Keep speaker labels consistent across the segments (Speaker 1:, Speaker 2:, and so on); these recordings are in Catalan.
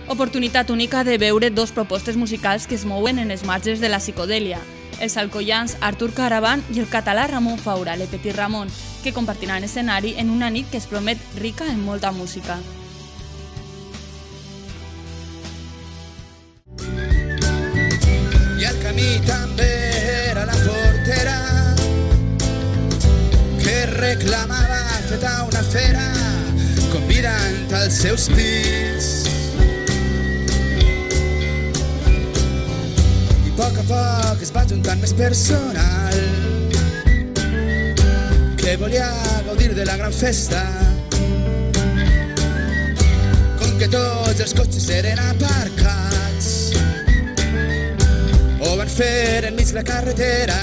Speaker 1: Oportunitat única de veure dos propostes musicals que es mouen en els marges de la psicodèlia. Els alcoians Artur Caravan i el català Ramon Faura, Le Petit Ramon, que compartiran escenari en una nit que es promet rica en molta música.
Speaker 2: I el camí també era la portera que reclamava feta una fera convidant als seus pits. I a poc es va juntant més personal que volia gaudir de la gran festa. Com que tots els cotxes eren aparcats ho van fer enmig la carretera.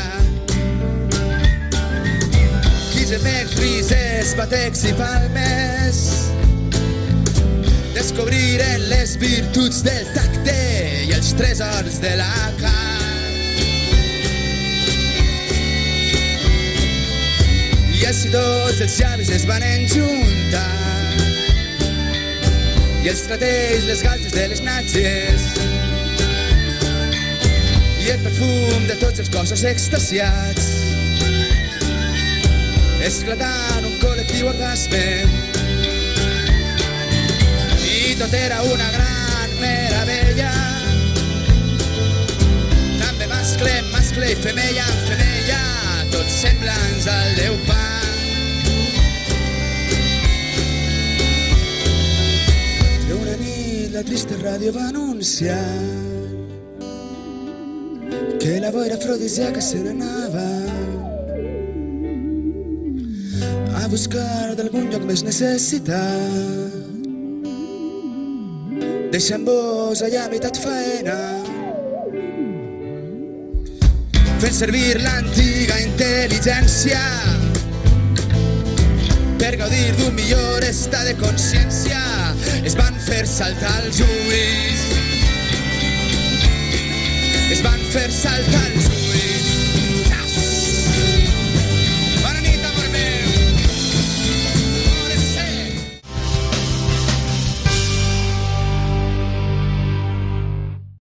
Speaker 2: Gemecs, rises, batecs i palmes descobriren les virtuts del tacte i els tresors de la carn. I així tots els llavis es van enjuntar i els tratells, les galtes de les natges i el perfum de tots els cossos extasiats esclatant un col·lectiu orgasme. I tot era una gran meravella, també mascle i femella en femella, tots semblants al Déu Pan. I una nit la trista ràdio va anunciar que la boira afrodisíaca se n'anava a buscar d'algun lloc més necessitat, deixant-vos allà a meitat faena, fent servir l'antiga intel·ligència per gaudir d'un millor estat de consciència. Es van fer saltar els ulls, es van fer saltar els ulls.